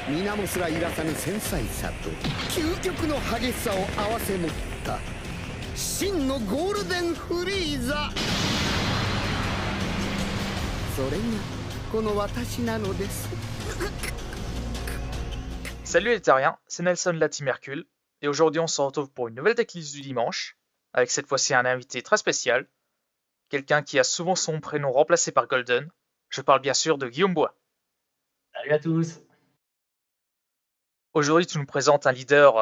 皆もすらいらさぬ繊細さと究極の激しさを併せ持った真のゴールデンフリーザ。それがこの私なのです。Salut les terriens, c'est Nelson de la Team Hercule, et aujourd'hui on se retrouve pour une nouvelle decklist du dimanche, avec cette fois-ci un invité très spécial, quelqu'un qui a souvent son prénom remplacé par Golden. Je parle bien sûr de Guillaume Bois. Salut à tous. Aujourd'hui tu nous présentes un leader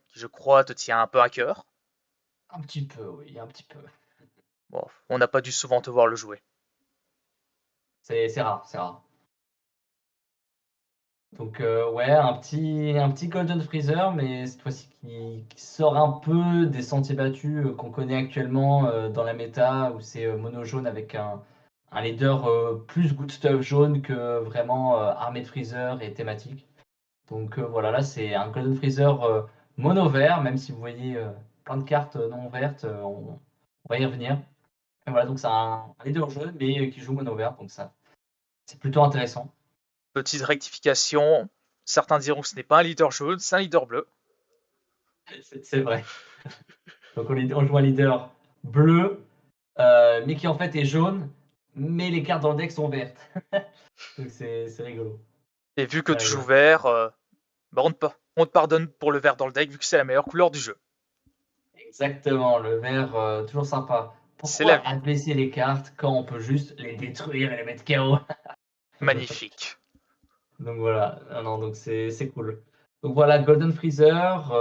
qui je crois te tient un peu à cœur. Un petit peu, oui, un petit peu. Bon, on n'a pas dû souvent te voir le jouer. C'est rare, c'est rare. Donc ouais, un petit Golden Freezer, mais cette fois-ci qui sort un peu des sentiers battus qu'on connaît actuellement dans la méta, où c'est mono jaune avec un leader plus good stuff jaune que vraiment armée de Freezer et thématique. Donc voilà, là c'est un Golden Freezer mono vert, même si vous voyez plein de cartes non vertes, on va y revenir. Et voilà, donc c'est un leader jaune, mais qui joue mono vert, donc ça, c'est plutôt intéressant. Petite rectification, certains diront que ce n'est pas un leader jaune, c'est un leader bleu. C'est vrai. Donc on joue un leader bleu, mais qui en fait est jaune, mais les cartes dans le deck sont vertes. Donc c'est rigolo. Et vu que C'est tu joues rigolo. vert, on te pardonne pour le vert dans le deck vu que c'est la meilleure couleur du jeu. Exactement, le vert, toujours sympa. C'est la Pourquoi vie. abaisser les cartes quand on peut juste les détruire et les mettre KO? Magnifique. Donc voilà, non, donc c'est cool. Donc voilà, Golden Freezer,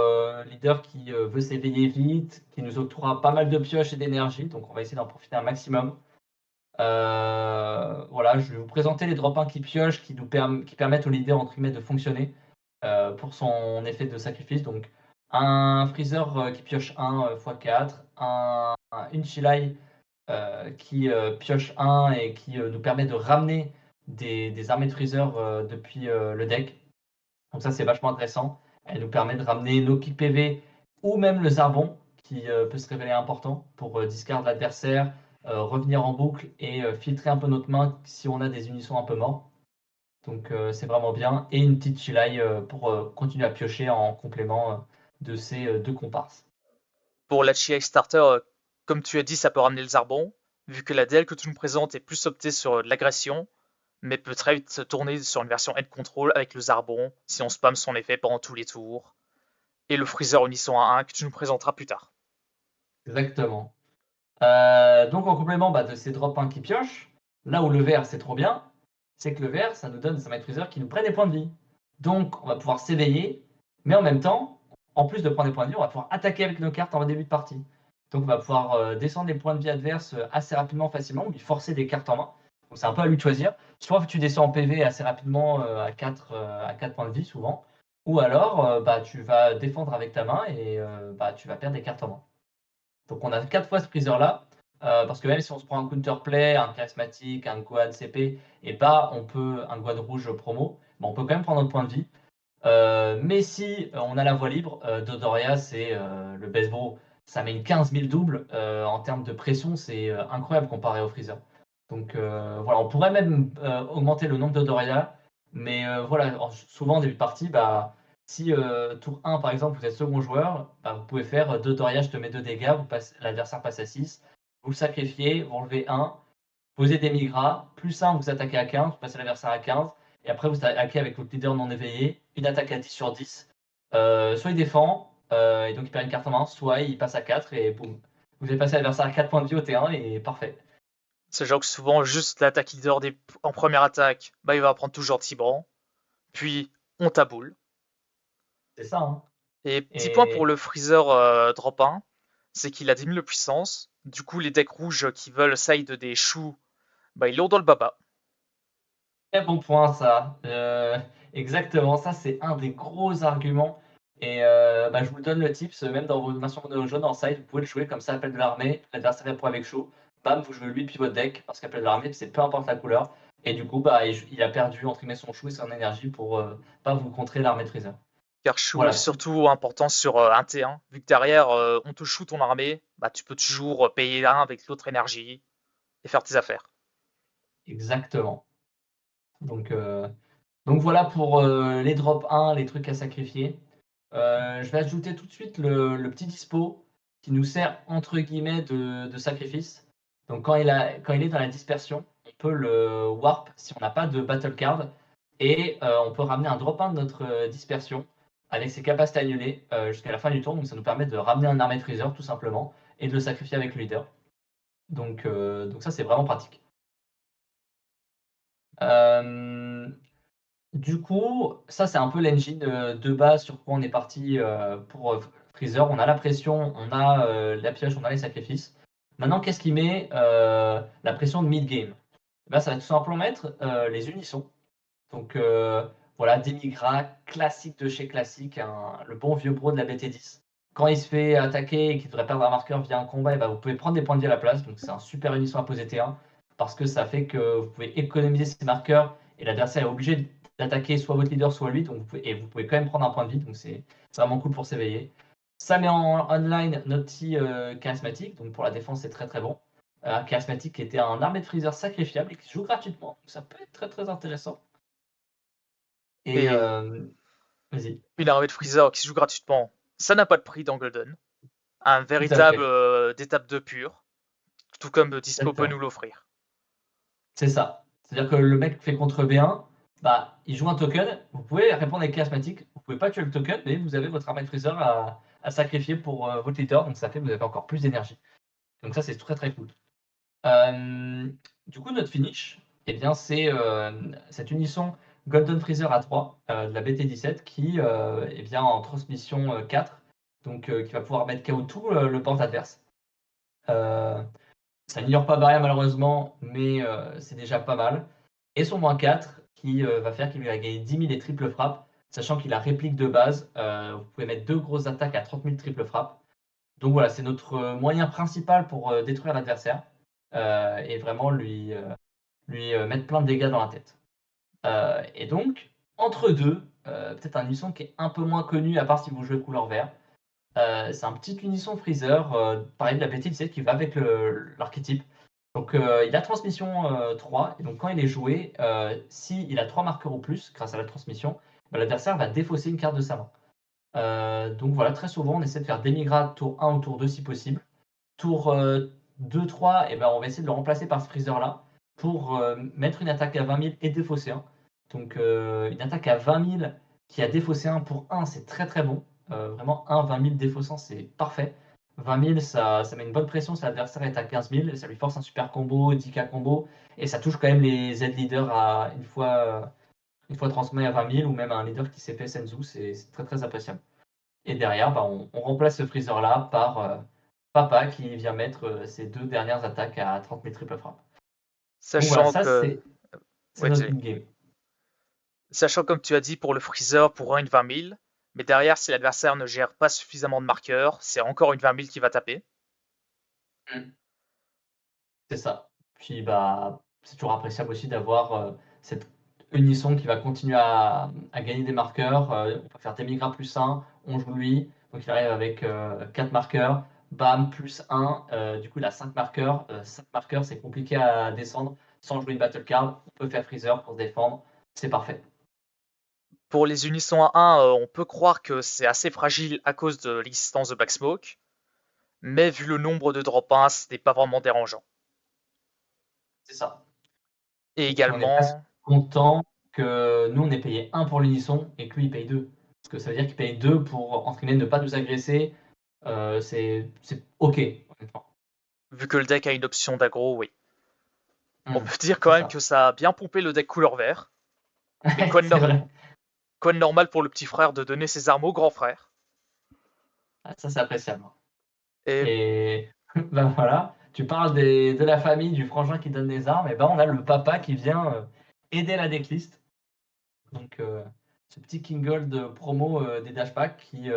leader qui veut s'éveiller vite, qui nous octroie pas mal de pioches et d'énergie, donc on va essayer d'en profiter un maximum. Voilà, je vais vous présenter les drop 1 qui piochent, qui permettent au leader entre guillemets de fonctionner pour son effet de sacrifice. Donc un Freezer qui pioche 1 x 4, une Chilai qui pioche 1 et qui nous permet de ramener des armées de Freezer depuis le deck. Donc ça c'est vachement intéressant. Elle nous permet de ramener nos pics PV ou même le Zarbon qui peut se révéler important pour discard l'adversaire, revenir en boucle et filtrer un peu notre main si on a des unissons un peu morts. Donc c'est vraiment bien. Et une petite Chilai pour continuer à piocher en complément de ces deux comparses. Pour la Chi Starter, comme tu as dit, ça peut ramener le Zarbon, vu que la DL que tu nous présentes est plus optée sur de l'agression, mais peut très vite se tourner sur une version end control avec le Zarbon, si on spam son effet pendant tous les tours, et le Freezer Unisson à 1 que tu nous présenteras plus tard. Exactement. Donc en complément de ces drop 1 qui piochent, là où le vert c'est trop bien, c'est que le vert ça nous donne des armées Freezer qui nous prennent des points de vie. Donc on va pouvoir s'éveiller, mais en même temps, en plus de prendre des points de vie, on va pouvoir attaquer avec nos cartes en début de partie. Donc on va pouvoir descendre les points de vie adverses assez rapidement, facilement, ou lui forcer des cartes en main. Donc c'est un peu à lui de choisir. Soit tu descends en PV assez rapidement à 4 points de vie souvent, ou alors tu vas défendre avec ta main et tu vas perdre des cartes en main. Donc on a 4 fois ce freezer-là, parce que même si on se prend un counterplay, un charismatique, un Gohan CP, et on peut un Gohan rouge promo, on peut quand même prendre notre point de vie. Mais si on a la voie libre, Dodoria c'est le best bro, ça met une 15 000 doubles en termes de pression, c'est incroyable comparé au freezer. Donc voilà, on pourrait même augmenter le nombre de Dodoria, mais voilà, souvent en début de partie, si tour 1 par exemple vous êtes second joueur, vous pouvez faire 2 Doria, je te mets 2 dégâts, l'adversaire passe à 6, vous le sacrifiez, vous enlevez 1, posez des migras, plus 1 vous attaquez à 15, vous passez l'adversaire à 15, et après vous attaquez avec votre leader non éveillé, une attaque à 10 sur 10. Soit il défend, et donc il perd une carte en main, soit il passe à 4 et boum. Vous avez passé l'adversaire à 4 points de vie au T1 et parfait. C'est genre que souvent, juste l'attaque leader en première attaque, il va prendre tout gentiment, puis on taboule. C'est ça, hein. Et petit point pour Et le Freezer drop 1, c'est qu'il a 10 000 de puissance, du coup les decks rouges qui veulent side des choux, ils l'ont dans le baba. très bon point ça. Exactement, ça c'est un des gros arguments. Et je vous donne le tips, même dans vos versions mono jaune en side, vous pouvez le jouer comme ça, appel de l'armée, l'adversaire répond avec chaud, bam, vous jouez lui depuis votre deck, parce qu'appel de l'armée, c'est peu importe la couleur. Et du coup, il a perdu entre guillemets son chou et son énergie pour pas vous contrer l'armée de Freezer. Car chou est Voilà. surtout important sur un T1, vu que derrière on te shoot ton armée, tu peux toujours payer l'un avec l'autre énergie et faire tes affaires. Exactement. Donc Donc voilà pour les drop 1, les trucs à sacrifier. Je vais ajouter tout de suite le petit dispo qui nous sert entre guillemets de sacrifice. Donc quand il est dans la dispersion, on peut le warp si on n'a pas de battle card et on peut ramener un drop 1 de notre dispersion avec ses capacités annulées jusqu'à la fin du tour. Donc ça nous permet de ramener un armée freezer tout simplement et de le sacrifier avec le leader. Donc ça c'est vraiment pratique. Euh, Du coup, ça c'est un peu l'engine de base sur quoi on est parti pour Freezer. On a la pression, on a la pioche, on a les sacrifices. Maintenant, qu'est-ce qui met la pression de mid-game? Ben, ça va tout simplement mettre les unissons. Donc voilà, Demigra, classique de chez classique, le bon vieux bro de la BT10. Quand il se fait attaquer et qu'il devrait perdre un marqueur via un combat, et ben, vous pouvez prendre des points de vie à la place. Donc c'est un super unisson à poser T1 parce que ça fait que vous pouvez économiser ces marqueurs et l'adversaire est obligé d'attaquer soit votre leader, soit lui. Donc vous pouvez quand même prendre un point de vie. Donc c'est vraiment cool pour s'éveiller. Ça met en online notre petit charismatique. Donc pour la défense, c'est très très bon. Charismatique qui était un armée de freezer sacrifiable et qui se joue gratuitement. Donc ça peut être très très intéressant. Et Et vas-y, une armée de Freezer qui se joue gratuitement, ça n'a pas de prix dans Golden. Un tout à véritable fait, d'étape de pur, tout comme Dispo peut nous exactement. l'offrir. C'est ça. C'est-à-dire que le mec fait contre B1, bah, il joue un token, vous pouvez répondre avec charismatique, vous pouvez pas tuer le token, mais vous avez votre armée de freezer à sacrifier pour votre leader, donc ça fait que vous avez encore plus d'énergie. Donc ça, c'est très très cool. Euh, du coup, notre finish, eh bien, c'est cette unisson Golden Freezer A3 de la BT17 qui est bien en transmission 4, donc qui va pouvoir mettre KO tout le board adverse. Euh, Ça n'ignore pas Barrière malheureusement, mais c'est déjà pas mal. Et son -4 qui va faire qu'il va gagner 10 000 et triple frappe, sachant qu'il a réplique de base. Vous pouvez mettre 2 grosses attaques à 30 000 triple frappe. Donc voilà, c'est notre moyen principal pour détruire l'adversaire et vraiment lui mettre plein de dégâts dans la tête. Et donc, entre deux, peut-être un unisson qui est un peu moins connu, à part si vous jouez couleur vert. C'est un petit unisson Freezer, pareil de la BT17 qui va avec l'archétype. Donc il a transmission 3, et donc quand il est joué, s'il a 3 marqueurs ou plus grâce à la transmission, bah, l'adversaire va défausser une carte de sa main. Donc voilà, très souvent on essaie de faire démigrade tour 1 ou tour 2 si possible. Tour 2-3, et ben, on va essayer de le remplacer par ce Freezer là pour mettre une attaque à 20 000 et défausser 1. Donc une attaque à 20 000 qui a défaussé 1 pour 1, c'est très très bon. Vraiment 1, 20 000 défaussant, c'est parfait. 20 000, ça met une bonne pression si l'adversaire est à 15 000, ça lui force un super combo, 10k combo, et ça touche quand même les Z-leaders à une fois transformé à 20 000, ou même un leader qui s'est fait Senzu, c'est très très appréciable. Et derrière, bah, on remplace ce freezer-là par Papa qui vient mettre ses 2 dernières attaques à 30 000 triple frappe. Donc voilà, Sachant ça que, c'est ouais, notre désolé. in-game. Sachant comme tu as dit pour le Freezer pour une 20 000, mais derrière si l'adversaire ne gère pas suffisamment de marqueurs, c'est encore une 20 000 qui va taper. C'est ça. Puis bah, c'est toujours appréciable aussi d'avoir cette unisson qui va continuer à gagner des marqueurs. On peut faire Demigra plus 1, on joue lui, donc il arrive avec 4 marqueurs. Bam, plus 1, du coup il a 5 marqueurs. 5 marqueurs, c'est compliqué à descendre sans jouer une battle card. On peut faire Freezer pour se défendre, c'est parfait. Pour les unissons à 1, on peut croire que c'est assez fragile à cause de l'existence de Black Smoke, mais vu le nombre de drop 1, ce n'est pas vraiment dérangeant. C'est ça. Et Et puis on est presque également, content que nous on ait payé 1 pour l'unisson et que lui il paye 2. Parce que ça veut dire qu'il paye 2 pour entre guillemets ne pas nous agresser. C'est ok, honnêtement. vu que le deck a une option d'aggro, oui. On peut dire quand C'est même ça. que ça a bien pompé le deck couleur vert, mais quoi C'est vrai. de normal pour le petit frère de donner ses armes au grand frère. Ah, ça c'est appréciable. Et Et ben voilà, tu parles de la famille, du frangin qui donne des armes, et ben on a le papa qui vient aider la decklist. Donc ce petit King Gold promo des dashpacks qui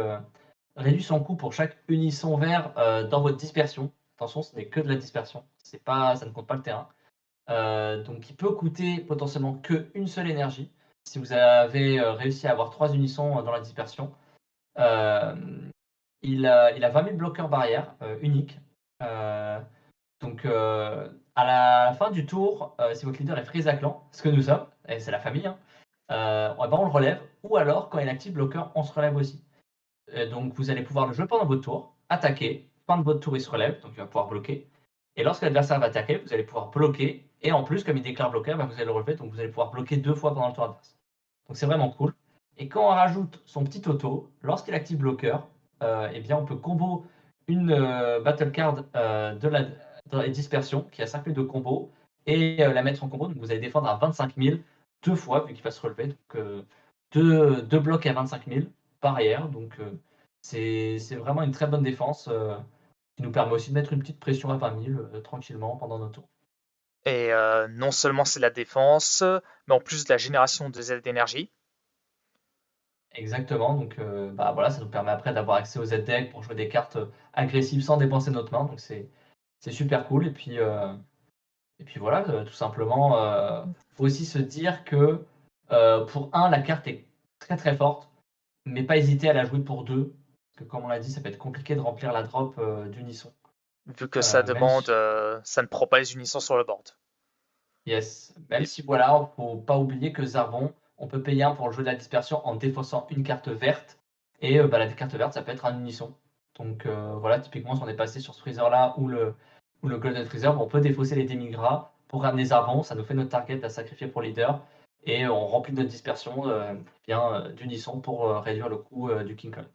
réduit son coût pour chaque unisson vert dans votre dispersion. Attention, ce n'est que de la dispersion, c'est pas, ça ne compte pas le terrain. Donc il peut coûter potentiellement qu'une seule énergie. Si vous avez réussi à avoir 3 unissons dans la dispersion. Euh, il a 20 000 bloqueurs barrières uniques. Euh, donc à la fin du tour, si votre leader est Freeza Clan, ce que nous sommes, et c'est la famille, hein, on le relève, ou alors quand il active bloqueur, on se relève aussi. Donc vous allez pouvoir le jouer pendant votre tour, attaquer, fin de votre tour il se relève, donc il va pouvoir bloquer. Et lorsque l'adversaire va attaquer, vous allez pouvoir bloquer, et en plus comme il déclare bloqueur, vous allez le relever, donc vous allez pouvoir bloquer 2 fois pendant le tour adverse. Donc c'est vraiment cool. Et quand on rajoute son petit auto, lorsqu'il active bloqueur, eh bien on peut combo une battle card de la dispersion qui a 5 000 de combo et la mettre en combo. Donc vous allez défendre à 25 000 2 fois vu qu'il va se relever. Donc deux blocs à 25 000 par arrière. Donc c'est vraiment une très bonne défense qui nous permet aussi de mettre une petite pression à 20 000 tranquillement pendant nos tours. Et non seulement c'est la défense, mais en plus de la génération de Z d'énergie. Exactement, donc voilà, ça nous permet après d'avoir accès au Z-Deck pour jouer des cartes agressives sans dépenser notre main, donc c'est super cool. Et puis voilà, tout simplement, faut aussi se dire que pour 1, la carte est très très forte, mais pas hésiter à la jouer pour 2, parce que comme on l'a dit, ça peut être compliqué de remplir la drop d'unisson. Vu que ça Même demande, si, ça ne prend pas les unissons sur le board. yes, même si voilà, faut pas oublier que Zarbon, on peut payer 1 pour le jeu de la dispersion en défaussant une carte verte, et la carte verte, ça peut être un unisson. Donc voilà, typiquement, si on est passé sur ce freezer-là ou le Golden Freezer, on peut défausser les démigras pour ramener Zarbon, ça nous fait notre target à sacrifier pour leader, et on remplit notre dispersion d'unisson pour réduire le coût du King Kong.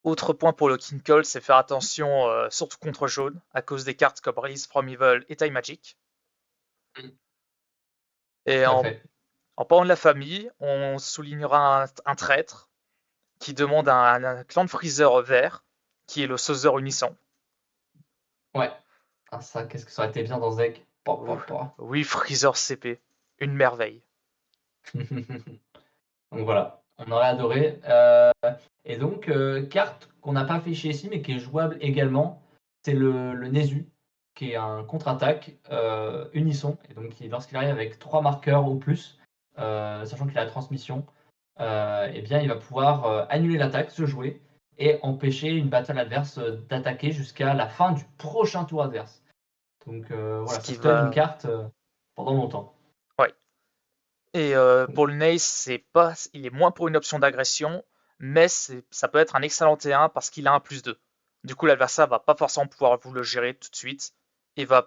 Autre point pour le King Cole, c'est faire attention, surtout contre jaune, à cause des cartes comme Release from Evil et Time Magic. Et Tout à en fait. parlant de la famille, on soulignera un traître qui demande un clan de Freezer vert, qui est le Sauzer Unisson. Ouais. Ah, ça, qu'est-ce que ça aurait été bien dans ce deck. Oui, Freezer CP, une merveille. Donc voilà, on aurait adoré. Et donc, carte qu'on n'a pas affichée ici, mais qui est jouable également, c'est le Nezu, qui est un contre-attaque unisson. Et donc, lorsqu'il arrive avec 3 marqueurs ou plus, sachant qu'il a la transmission, eh bien, il va pouvoir annuler l'attaque, se jouer, et empêcher une battle adverse d'attaquer jusqu'à la fin du prochain tour adverse. Donc voilà, Ce ça qui se donne une va. carte pendant longtemps. Ouais. Et pour le Nace, il est moins pour une option d'agression, mais ça peut être un excellent T1 parce qu'il a un +2. Du coup, l'adversaire va pas forcément pouvoir vous le gérer tout de suite et va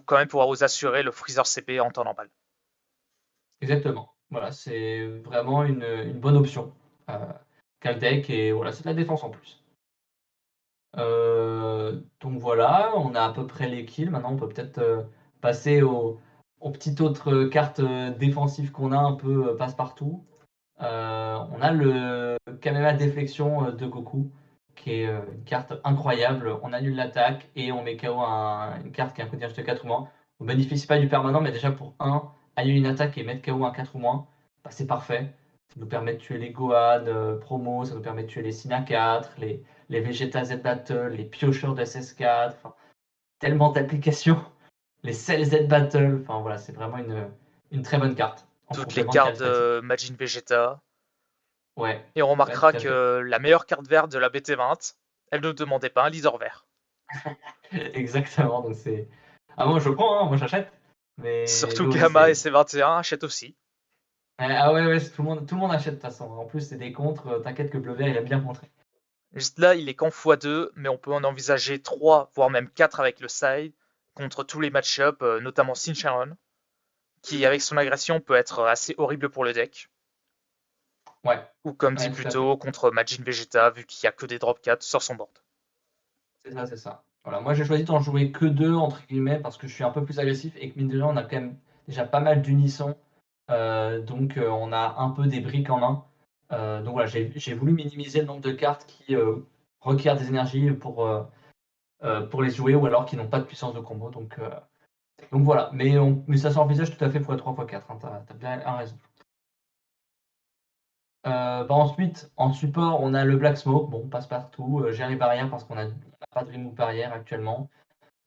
quand même pouvoir vous assurer le Freezer CP en temps normal. Exactement. Voilà, c'est vraiment une bonne option. Qu'a le deck, et voilà, c'est de la défense en plus. Donc voilà, on a à peu près les kills. Maintenant, on peut peut-être passer aux petites autres cartes défensives qu'on a un peu passe-partout. On a le Kamema Déflexion de Goku, qui est une carte incroyable. On annule l'attaque et on met KO une carte qui a un coût de 4 ou moins. On bénéficie pas du permanent, mais déjà pour 1, annuler une attaque et mettre KO un 4 ou moins, bah, c'est parfait. Ça nous permet de tuer les Gohan promo, ça nous permet de tuer les Sina 4, les Vegeta Z Battle, les Piocheurs de SS4, enfin, tellement d'applications, les Cell Z Battle, enfin voilà, c'est vraiment une très bonne carte en Toutes les complément de cartes de charismatique. Majin Vegeta. Ouais, Et on ouais, tout remarquera à fait. que la meilleure carte verte de la BT20, elle ne demandait pas un leader vert. Exactement, donc c'est. Ah, moi je prends, hein, moi j'achète. Mais Surtout l'eau, Gamma et c'est. C21 achètent aussi. Ah ouais, ouais, tout le monde achète de toute façon. En plus, c'est des contres, t'inquiète que Bleu Vert il a bien contré. Juste là, il est qu'en x2, mais on peut en envisager 3, voire même 4 avec le side, contre tous les match-ups, notamment Sin Sharon, qui avec son agression peut être assez horrible pour le deck. Ouais, Ou comme dit ouais, plus tout à fait. tôt, contre Majin Vegeta, vu qu'il n'y a que des drop 4 sur son board. C'est ça, c'est ça. Voilà, moi j'ai choisi d'en jouer que 2, entre guillemets, parce que je suis un peu plus agressif et que mine de rien, on a quand même déjà pas mal d'unisson. Donc on a un peu des briques en main. Donc voilà, j'ai voulu minimiser le nombre de cartes qui requièrent des énergies pour les jouer ou alors qui n'ont pas de puissance de combo. Donc voilà, mais ça s'envisage tout à fait x3, x4, hein, t'as bien raison. Ensuite, en support, on a le Black Smoke, bon, passe-partout, gérer barrière parce qu'on n'a pas de remove barrière actuellement.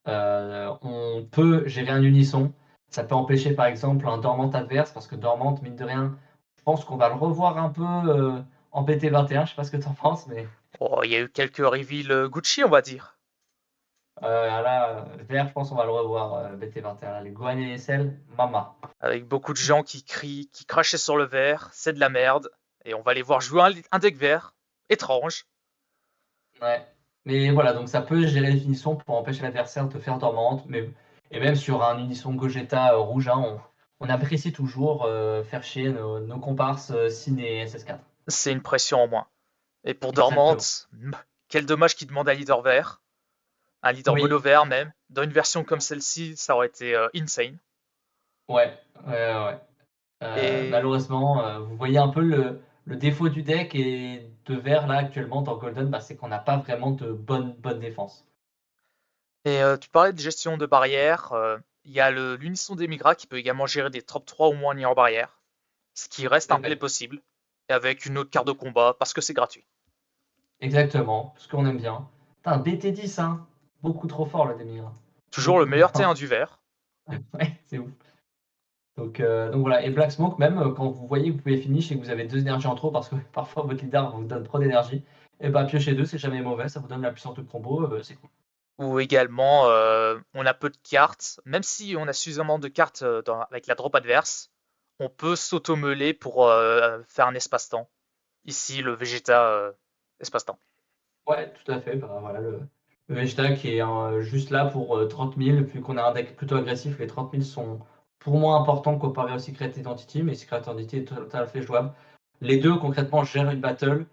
On peut gérer un unisson, ça peut empêcher par exemple un dormante adverse parce que dormante, mine de rien, je pense qu'on va le revoir un peu en PT21, je sais pas ce que tu en penses, mais Oh, il y a eu quelques reveals Gucci, on va dire. Là, vert, je pense qu'on va le revoir, BT21. Là, les Gohan et les Cell, mama. Avec beaucoup de gens qui crient, qui crachaient sur le vert, c'est de la merde. Et on va les voir jouer un deck vert, étrange. Ouais. Mais voilà, donc ça peut gérer les finitions pour empêcher l'adversaire de te faire dormante. Et même sur un Unisson Gogeta rouge, hein, on apprécie toujours faire chier nos comparses Sin et SS4. C'est une pression en moins. Et pour Exactement. Dormante, quel dommage qu'il demande un leader vert, un leader mono Oui, vert même. Dans une version comme celle-ci, ça aurait été insane. ouais, ouais. Et Malheureusement, vous voyez un peu le défaut du deck et de vert là actuellement dans Golden, bah, c'est qu'on n'a pas vraiment de bonne défense. tu parlais de gestion de barrière. Il y a l'unisson des Migra qui peut également gérer des top 3 ou moins en barrière, ce qui reste un play possible, et avec une autre carte de combat parce que c'est gratuit. Exactement, ce qu'on aime bien. Putain, BT10, hein, beaucoup trop fort le Demir. Toujours le Beaucoup trop meilleur fort. T1 du vert. Ouais, c'est ouf. Donc voilà, et Black Smoke, même quand vous voyez que vous pouvez finish et que vous avez 2 énergies en trop, parce que parfois votre leader vous donne trop d'énergie, et bah piocher 2, c'est jamais mauvais, ça vous donne la puissance de combo, c'est cool. Ou également, on a peu de cartes. Même si on a suffisamment de cartes avec la drop adverse, on peut s'auto-meuler pour faire un espace-temps. Ici, le Vegeta espace-temps. Ouais, tout à fait. Bah, voilà, le Vegeta qui est juste là pour 30 000, vu qu'on a un deck plutôt agressif, les 30 000 sont pour moi importants comparé au Secret Identity, mais Secret Identity est tout à fait jouable. Les deux, concrètement, gèrent une battle.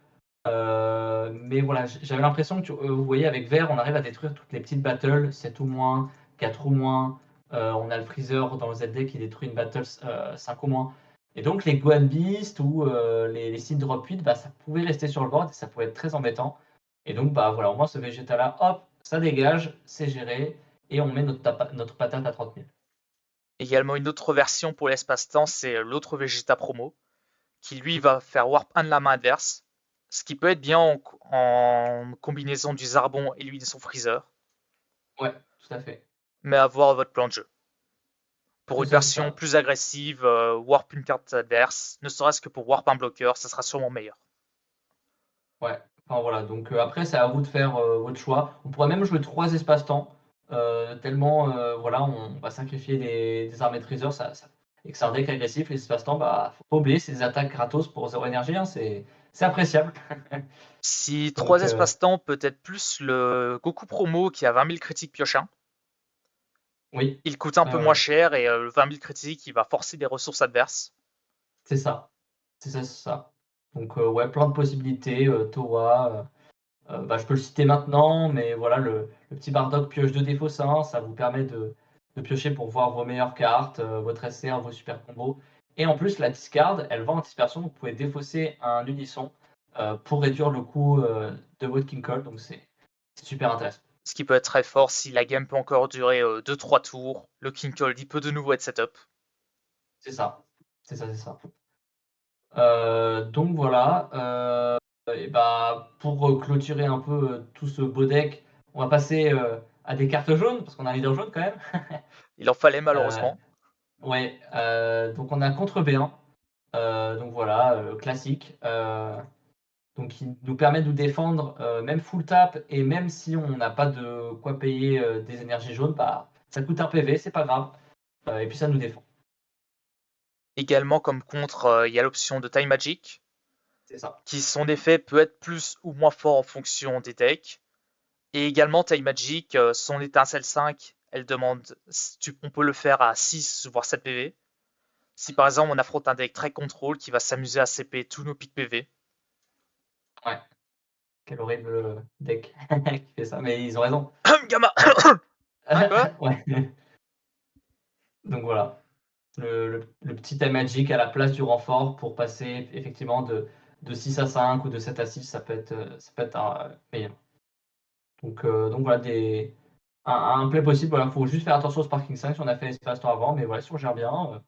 Mais voilà, j'avais l'impression que vous voyez, avec Vert, on arrive à détruire toutes les petites battles, 7 ou moins, 4 ou moins. On a le Freezer dans le ZD qui détruit une battle 5 ou moins. Et donc, les Gohan Beast ou les Seed Drop 8, bah, ça pouvait rester sur le board et ça pouvait être très embêtant. Et donc, bah voilà, au moins ce Vegeta-là, hop, ça dégage, c'est géré, et on met notre patate à 30 000. Également, une autre version pour l'espace-temps, c'est l'autre Vegeta promo, qui lui va faire Warp 1 de la main adverse, ce qui peut être bien en combinaison du Zarbon et lui de son Freezer, Ouais, tout à fait. mais à voir votre plan de jeu. Pour C'est une ça, c'est version ça. plus agressive, Warp une carte adverse, ne serait-ce que pour Warp un bloqueur, ça sera sûrement meilleur. Ouais, enfin voilà, donc après, c'est à vous de faire votre choix. On pourrait même jouer 3 espaces-temps, tellement, voilà, on va sacrifier des armées de Freezer, et que c'est un deck agressif, les espaces-temps, bah, faut pas oublier, c'est des attaques gratos pour 0 énergie, hein, c'est appréciable. Si Donc, 3 espaces-temps, peut-être plus le Goku promo qui a 20 000 critiques piochins, oui, il coûte un peu moins ouais, cher et le 20 000 critiques, il va forcer des ressources adverses. c'est ça. C'est ça. Donc, ouais, plein de possibilités. Towa, bah, je peux le citer maintenant, mais voilà, le petit Bardock pioche 2 défauts sains, ça vous permet de piocher pour voir vos meilleures cartes, votre SR, vos super combos. Et en plus, la discard, elle va en dispersion, donc vous pouvez défausser un unisson pour réduire le coût de votre King Cole, donc c'est super intéressant. Ce qui peut être très fort si la game peut encore durer 2-3 tours. Le King Cold, il peut de nouveau être setup. C'est ça. C'est ça. Donc voilà. Et bah, pour clôturer un peu tout ce beau deck, on va passer à des cartes jaunes, parce qu'on a un leader jaune quand même. Il en fallait Euh, malheureusement. ouais, donc on a contre B1. Donc voilà, classique. Donc il nous permet de nous défendre même full tap, et même si on n'a pas de quoi payer des énergies jaunes, bah, ça coûte un PV, c'est pas grave. Et puis ça nous défend. Également comme contre, il y a l'option de Time Magic, C'est ça. qui son effet peut être plus ou moins fort en fonction des decks. Et également Time Magic, son étincelle 5, elle demande, on peut le faire à 6 voire 7 PV. Si par exemple on affronte un deck très contrôle qui va s'amuser à CP tous nos pics PV. Ouais, quel horrible deck qui fait ça, mais ils ont raison. Gamma. Hein, quoi? Ouais. Donc voilà, le petit time magic à la place du renfort pour passer effectivement de 6 à 5 ou de 7 à 6, ça peut être meilleur. Donc voilà, un play possible. Voilà, faut juste faire attention au Sparking 5 si on a fait l'espace temps avant, mais voilà, si on gère bien,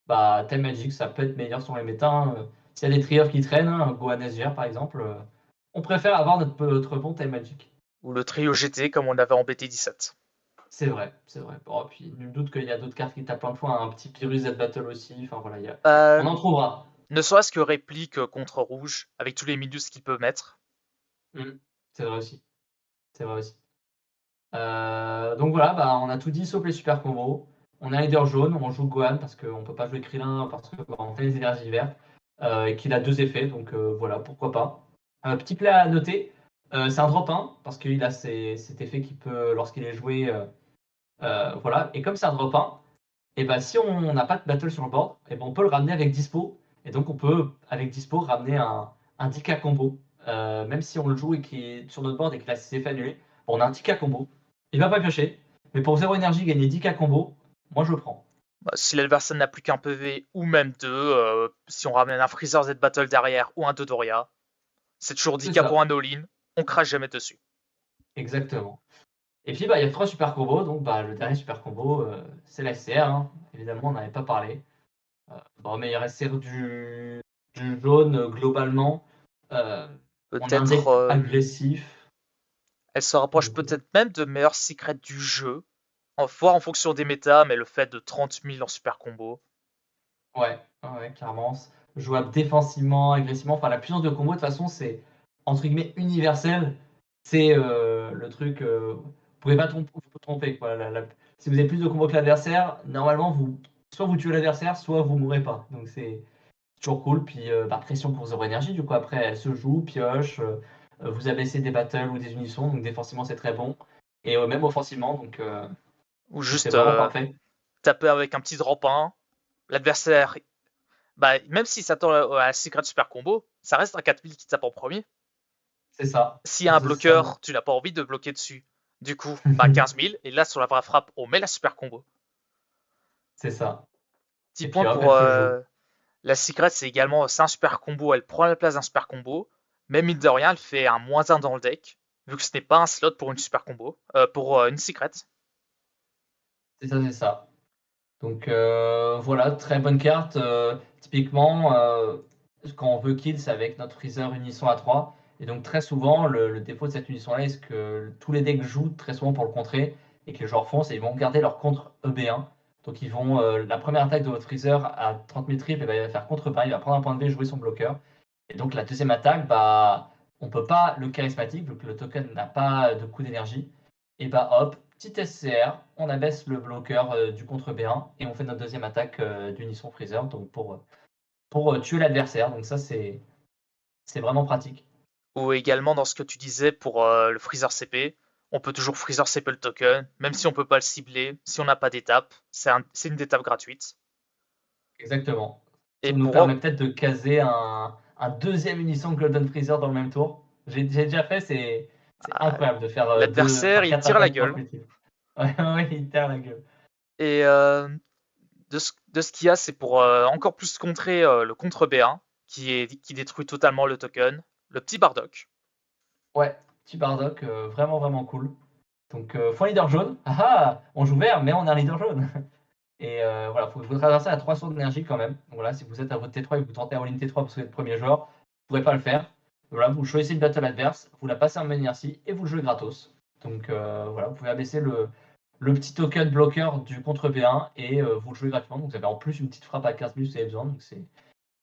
bah, time magic, ça peut être meilleur sur les méta, hein. S'il y a des trios qui traînent, hein, Gohan SGR par exemple, on préfère avoir notre bon time magic. Ou le trio GT comme on avait en BT17. C'est vrai, c'est vrai. Bon, puis nul doute qu'il y a d'autres cartes qui tapent plein de fois, hein, un petit Pyrrhus Z Battle aussi, enfin voilà, on en trouvera. Ne serait-ce que réplique contre rouge, avec tous les minus qu'il peut mettre. C'est vrai aussi. C'est vrai aussi. Donc voilà, bah, on a tout dit sauf les super combos. On a un leader jaune, on joue Gohan parce qu'on peut pas jouer Krillin parce que bah, on fait les énergies vertes et qu'il a 2 effets, donc voilà, pourquoi pas. Petit play à noter, c'est un drop 1 parce qu'il a cet effet qui peut, lorsqu'il est joué, voilà. Et comme c'est un drop 1, et bah, si on n'a pas de battle sur le board, et ben on peut le ramener avec dispo. Et donc on peut, avec dispo, ramener un 10k combo. Même si on le joue et qu'il est sur notre board et qu'il a ses effets annulés, bon, on a un 10k combo. Il va pas piocher. Mais pour 0 énergie, gagner 10k combo, moi je le prends. Bah, si l'adversaire n'a plus qu'un PV ou même deux, si on ramène un Freezer Z Battle derrière ou un Dodoria, c'est toujours C'est 10k pour ça, un all-in, on crache jamais dessus. exactement. Et puis bah, il y a 3 super combos. Donc bah, le dernier super combo, c'est la SCR, hein. Évidemment, on n'en avait pas parlé. Bon, meilleur SCR du jaune, globalement. Euh, on a un Peut-être, deck agressif. elle se rapproche peut-être même de meilleur secret du jeu, voire en fonction des méta, mais le fait de 30 000 en super combo. Ouais, ouais, clairement. Jouable défensivement, agressivement. Enfin, la puissance de combo, de toute façon, c'est entre guillemets universel. C'est le truc. Vous pouvez pas vous tromper, quoi. Si vous avez plus de combos que l'adversaire, normalement, soit vous tuez l'adversaire, soit vous mourrez pas. Donc, c'est toujours cool. Puis, bah, pression pour 0 énergie. Du coup, après, elle se joue, pioche. Vous abaissez des battles ou des unissons. Donc, défensivement, c'est très bon. Et même offensivement. Ou Donc c'est juste vraiment parfait. taper avec un petit drop 1, l'adversaire, bah, même s'il s'attend à la secret super combo, ça reste un 4000 qui tape en premier. C'est ça. S'il y a un bloqueur, tu n'as pas envie de bloquer dessus. Du coup, bah 15 000, et là sur la vraie frappe, on met la super combo. C'est ça. Petit Et puis point hop, pour elle se joue. la secret, c'est un super combo, elle prend la place d'un super combo, mais mine de rien, elle fait un -1 dans le deck, vu que ce n'est pas un slot pour une super combo, pour une secret. C'est ça, c'est ça. Donc voilà, très bonne carte. Typiquement, quand on veut kill, c'est avec notre freezer unisson à 3. Et donc très souvent, le défaut de cette unisson-là, est ce que tous les decks jouent très souvent pour le contrer, et que les joueurs font, c'est qu'ils vont garder leur contre EB1. Donc ils vont, la première attaque de votre freezer à 30 000 triples, et ben, il va faire contre pain, il va prendre un point de vie et jouer son bloqueur. Et donc la deuxième attaque, bah, on peut pas le charismatique, vu que le token n'a pas de coût d'énergie. Et bah hop, petit SCR, on abaisse le bloqueur du contre B1 et on fait notre deuxième attaque d'Unisson Freezer donc pour tuer l'adversaire. Donc ça, c'est vraiment pratique. Ou également, dans ce que tu disais pour le freezer CP, on peut toujours freezer CP le token, même si on peut pas le cibler, si on n'a pas d'étape, c'est une étape gratuite. Exactement. Et Ça nous pour permet peut-être de caser un deuxième Unisson Golden Freezer dans le même tour. J'ai déjà fait, c'est incroyable de faire l'adversaire, il 4 tire la attaques gueule. consécutives. Ouais, ouais, il terre la gueule. Et de ce qu'il y a, c'est pour encore plus contrer le contre B1, qui détruit totalement le token, le petit Bardock. Ouais, petit Bardock, vraiment, vraiment cool. Donc, faut un leader jaune. Ah ah, on joue vert, mais on a un leader jaune. Et voilà, il faut vous traverser à 300 d'énergie quand même. Donc voilà, si vous êtes à votre T3 et que vous tentez à all-in T3 parce que vous êtes premier joueur, vous ne pourrez pas le faire. Voilà, vous choisissez une battle adverse, vous la passez en main inertie et vous le jouez gratos. Donc voilà, vous pouvez abaisser le petit token bloqueur du contre B1 et vous le jouez gratuitement. Donc vous avez en plus une petite frappe à 15 000 si vous avez besoin. Donc c'est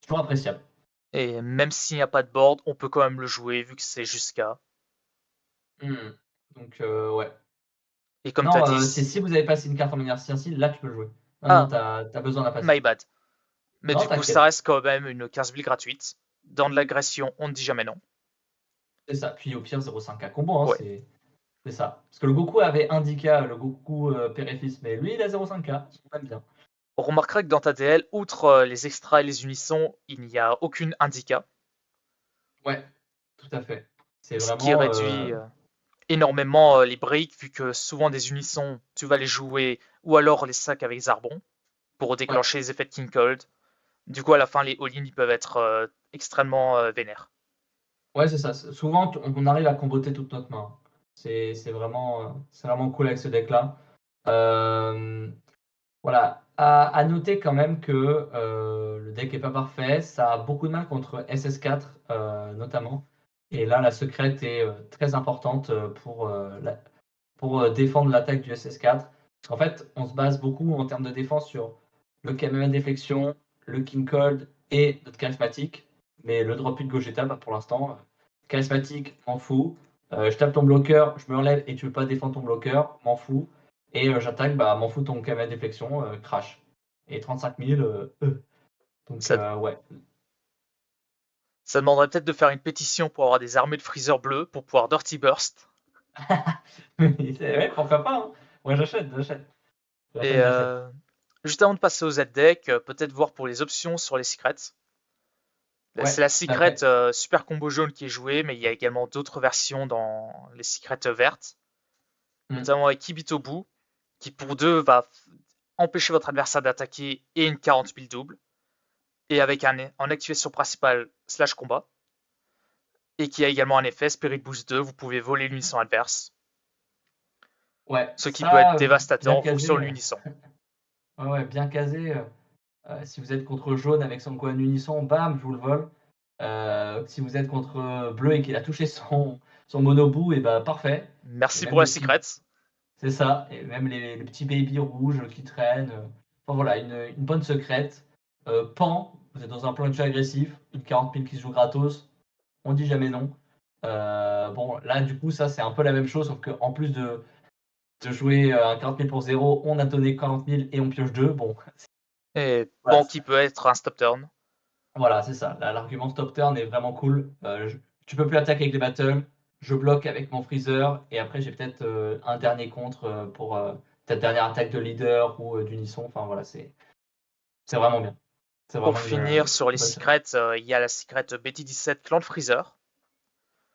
toujours appréciable. Et même s'il n'y a pas de board, on peut quand même le jouer vu que c'est jusqu'à. Hmm. Donc ouais. Et comme tu as Non, dit, c'est si vous avez passé une carte en main inertie, là tu peux le jouer. Non, non, ah, t'as besoin de la passer. my bad. Mais Non, du coup, ça t'inquiète. reste quand même une 15 000 gratuite. Dans de l'agression, on ne dit jamais non. C'est ça. Puis au pire, 0,5K combo, hein, Ouais. c'est ça. Parce que le Goku avait 1 10K, le Goku Père-et-Fils, mais lui, il a 0,5K. On aime bien. On remarquera que dans ta DL, outre les extras et les unissons, il n'y a aucune indica, Ouais, tout à fait. C'est ce qui vraiment. réduit énormément les breaks, vu que souvent des unissons, tu vas les jouer, ou alors les sacs avec Zarbon, pour Ouais, déclencher les effets de King Cold. Du coup, à la fin, les all-in, ils peuvent être extrêmement ouais, c'est ça. Souvent, on arrive à comboter toute notre main. C'est vraiment cool avec ce deck-là. Voilà. À noter quand même que le deck est pas parfait. Ça a beaucoup de mal contre SS4 notamment. Et là, la secrète est très importante pour défendre l'attaque du SS4. En fait, on se base beaucoup en termes de défense sur le KMM déflexion, le King Cold et notre charismatique. Mais le drop de Gogeta, bah, pour l'instant, charismatique, m'en fout. Je tape ton bloqueur, je me relève et tu veux pas défendre ton bloqueur, m'en fous. Et j'attaque, bah m'en fous ton caméra de déflexion, crash. Et 35 000, donc Ça, ouais. ça demanderait peut-être de faire une pétition pour avoir des armées de Freezer bleus pour pouvoir Dirty Burst. Ouais, pourquoi pas, hein. Moi j'achète. Et J'achète. juste avant de passer au Z-Deck, peut-être voir pour les options sur les secrets. C'est Ouais, la tout à secret fait. super combo jaune qui est jouée, mais il y a également d'autres versions dans les secrets vertes, Hmm. notamment avec Kibitobu, qui pour 2 va empêcher votre adversaire d'attaquer et une 40 000 double, et avec en activation principale slash combat, et qui a également un effet Spirit Boost 2, vous pouvez voler l'unisson adverse, Ouais, ce qui peut être ça, dévastateur bien en fonction de casé. l'unisson. Ouais, ouais, bien casé. Si vous êtes contre jaune avec son coin unisson, bam, je vous le vole. Si vous êtes contre bleu et qu'il a touché son monobout, et bah parfait. Et Merci même pour la les petits, secret. c'est ça. Et même les petits baby rouges qui traînent. Enfin voilà, une bonne secrète. Pan, vous êtes dans un plan de jeu agressif, une 40 000 qui se joue gratos. On dit jamais non. Bon, là, du coup, ça, c'est un peu la même chose, sauf qu'en plus de jouer un 40 000 pour 0, on a donné 40 000 et on pioche 2. Bon, Et voilà, Pan qui peut être un stop turn. voilà, c'est ça. L'argument stop turn est vraiment cool. Tu peux plus attaquer avec les battles. Je bloque avec mon freezer. Et après, j'ai peut-être un dernier contre pour ta dernière attaque de leader ou d'unisson. Enfin, voilà, c'est vraiment bien. C'est Pour vraiment finir sur les une bonne secrète. secrets, il y a la secret Betty 17 Clan de Freezer,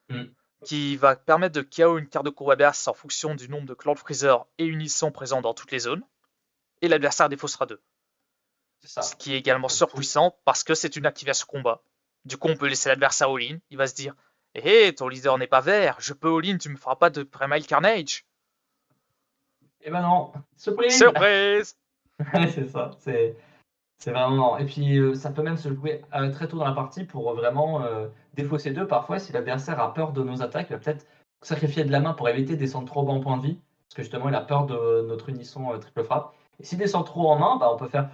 Hmm. qui va permettre de KO une carte de combat adverse en fonction du nombre de clans de Freezer et unissons présents dans toutes les zones, et l'adversaire défaussera 2. C'est Ce ça. qui est également Donc, tout. surpuissant parce que c'est une activation combat. Du coup, on peut laisser l'adversaire all-in, il va se dire hé, ton leader n'est pas vert, je peux all-in, tu me feras pas de Primal Carnage. Et ben non, surprise! Surprise. Ouais, c'est ça. C'est vraiment. Et puis, ça peut même se jouer très tôt dans la partie pour vraiment défausser 2. Parfois, si l'adversaire a peur de nos attaques, il va peut-être sacrifier de la main pour éviter de descendre trop bas en point de vie. Parce que justement, il a peur de notre unisson triple frappe. Et s'il descend trop en main, bah, on peut faire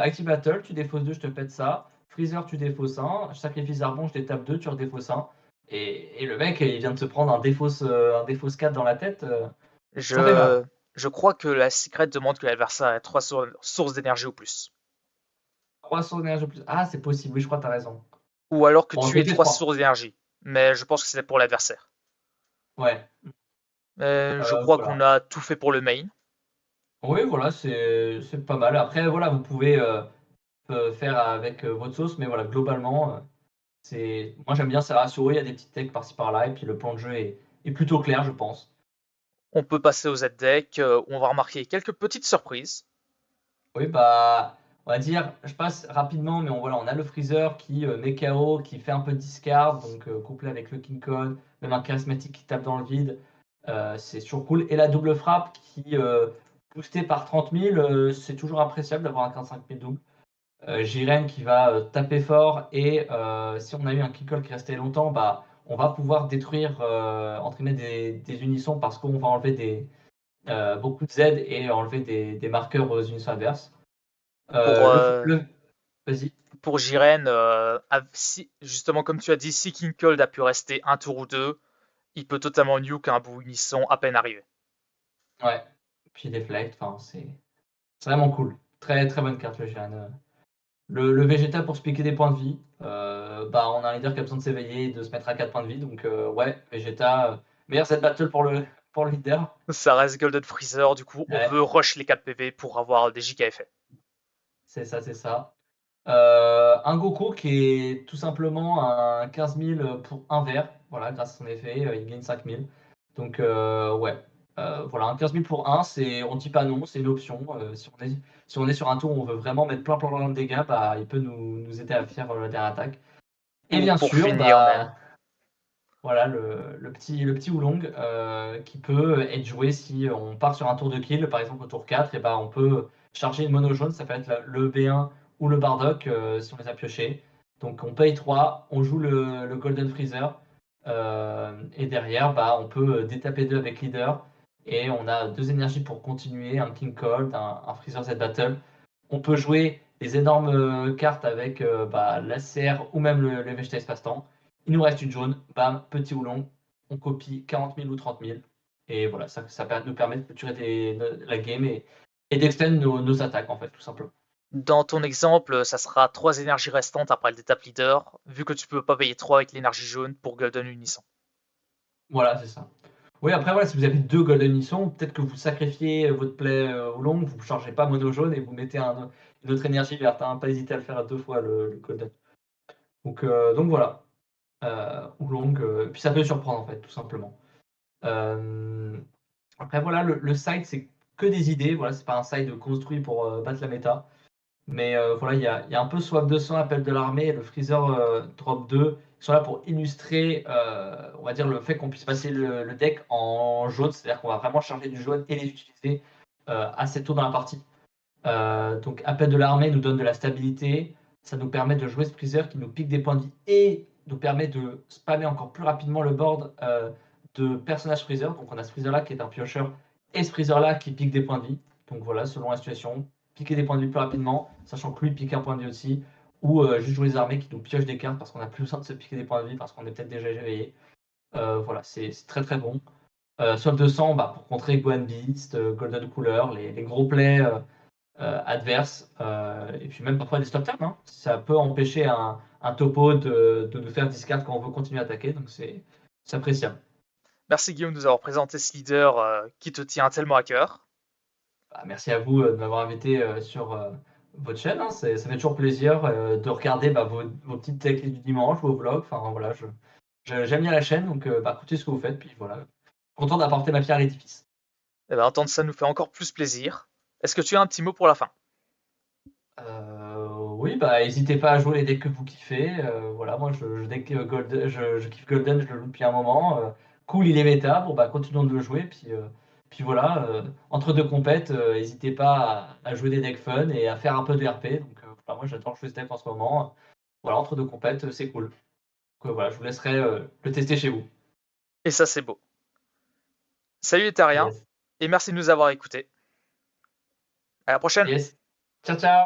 Active Battle, tu défausses 2, je te pète ça. Freezer, tu défausses 1. Je sacrifie Zarbon, je détape 2, tu redéfausses 1. Et le mec, il vient de se prendre un défausse 4 dans la tête. Ça fait mal. Je crois que la secret demande que l'adversaire ait 3 sources d'énergie ou plus. 300 d'énergie de plus. Ah, c'est possible, oui, je crois que tu as raison. Ou alors que Bon, tu aies mettez 3 3. sources d'énergie. Mais je pense que c'est pour l'adversaire. Ouais. Je crois qu'on Voilà. a tout fait pour le main. Oui, voilà, c'est pas mal. Après, voilà, vous pouvez faire avec votre sauce, mais voilà, globalement, moi j'aime bien ces ratios. Il y a des petites techs par-ci par-là, et puis le plan de jeu est plutôt clair, je pense. On peut passer au Z-Deck, où on va remarquer quelques petites surprises. Oui, bah, on va dire, je passe rapidement, mais voilà, on a le freezer qui met KO, qui fait un peu de discard, donc couplé avec le King Kong, même un charismatique qui tape dans le vide, c'est toujours cool. Et la double frappe qui, boostée par 30 000, c'est toujours appréciable d'avoir un 45 000 double. Jiren qui va taper fort et si on a eu un kick qui restait longtemps, bah, on va pouvoir détruire entre guillemets des unissons parce qu'on va enlever beaucoup de Z et enlever des marqueurs aux unissons adverses. Pour, Vas-y. pour Jiren, justement comme tu as dit, si King Cold a pu rester un tour ou deux, il peut totalement nuke un bout unisson à peine arrivé. Ouais. Puis Deflect, enfin, c'est vraiment cool. Très très bonne carte le Jiren. Le Vegeta pour se piquer des points de vie. Bah, on a un leader qui a besoin de s'éveiller et de se mettre à 4 points de vie. Donc ouais, Vegeta, meilleur set battle pour le leader. Ça reste Golden Freezer, du coup on Ouais, veut rush les 4 PV pour avoir des giga effets. c'est ça, c'est ça. Un Goku qui est tout simplement un 15 000 pour un vert. Voilà, grâce à son effet, il gagne 5 000. Donc, ouais. Voilà, un 15 000 pour un, on dit pas non, c'est une option. Si on est sur un tour où on veut vraiment mettre plein de dégâts, bah, il peut nous aider à faire la dernière attaque. Et Ou bien pour sûr, finir même, bah, voilà, le petit Oolong qui peut être joué si on part sur un tour de kill, par exemple au tour 4, et bah, on peut charger une mono jaune, ça peut être le B1 ou le Bardock si on les a piochés. Donc on paye 3, on joue le Golden Freezer, et derrière bah, on peut détaper 2 avec leader, et on a 2 énergies pour continuer, un King Cold, un Freezer Z Battle. On peut jouer des énormes cartes avec bah, la CR ou même le Vegeta Espace-Temps. Il nous reste une jaune, bam, petit Oolong, on copie 40 000 ou 30 000. Et voilà, ça nous permet de clôturer la game et d'extend nos attaques, en fait, tout simplement. Dans ton exemple, ça sera 3 énergies restantes après l'étape leader, vu que tu peux pas payer 3 avec l'énergie jaune pour Golden Unisson. Voilà, c'est ça. Oui, après, voilà, si vous avez 2 Golden Unisson, peut-être que vous sacrifiez votre play au long, vous ne changez pas mono jaune et vous mettez une autre énergie verte. Hein, pas hésiter à le faire 2 fois le Golden. Donc voilà. Oolong, puis ça peut surprendre, en fait, tout simplement. Après, voilà, le side, c'est que des idées. Voilà, c'est pas un side construit pour battre la méta. Mais voilà, il y a un peu soif de sang, appel de l'armée et le Freezer drop 2 qui sont là pour illustrer, on va dire, le fait qu'on puisse passer le deck en jaune. C'est-à-dire qu'on va vraiment charger du jaune et les utiliser assez tôt dans la partie. Donc, appel de l'armée nous donne de la stabilité. Ça nous permet de jouer ce Freezer qui nous pique des points de vie et nous permet de spammer encore plus rapidement le board de personnages Freezer. Donc, on a ce Freezer là qui est un piocheur et ce Freezer là qui pique des points de vie. Donc, voilà, selon la situation, piquer des points de vie plus rapidement, sachant que lui pique un point de vie aussi, ou juste jouer les armées qui nous piochent des cartes parce qu'on a plus besoin de se piquer des points de vie parce qu'on est peut-être déjà éveillé. Voilà, c'est très très bon. Soif de sang, pour contrer Gwen Beast, Golden Cooler, les gros plays adverses, et puis même parfois des stop turns. Hein. Ça peut empêcher un topo de nous faire discard quand on veut continuer à attaquer, donc c'est appréciable. Merci Guillaume de nous avoir présenté ce leader qui te tient tellement à cœur. Merci à vous de m'avoir invité sur votre chaîne. Hein. Ça fait toujours plaisir de regarder vos petites techniques du dimanche, vos vlogs. Enfin voilà, j'aime bien la chaîne, donc écoutez ce que vous faites, puis voilà. Content d'apporter ma pierre à l'édifice. Et ben, entendre ça nous fait encore plus plaisir. Est-ce que tu as un petit mot pour la fin? Oui, n'hésitez pas à jouer les decks que vous kiffez. Voilà, moi je kiffe Golden, je le joue depuis un moment. Cool, il est méta. Bon, continuons de le jouer. Puis voilà, entre deux compètes, n'hésitez pas à jouer des decks fun et à faire un peu de RP. Donc voilà, moi j'adore jouer ce deck en ce moment. Voilà, entre deux compètes, c'est cool. Donc voilà, je vous laisserai le tester chez vous. Et ça, c'est beau. Salut les terriens, Yes. et merci de nous avoir écoutés. À la prochaine! Yes. Ciao, ciao!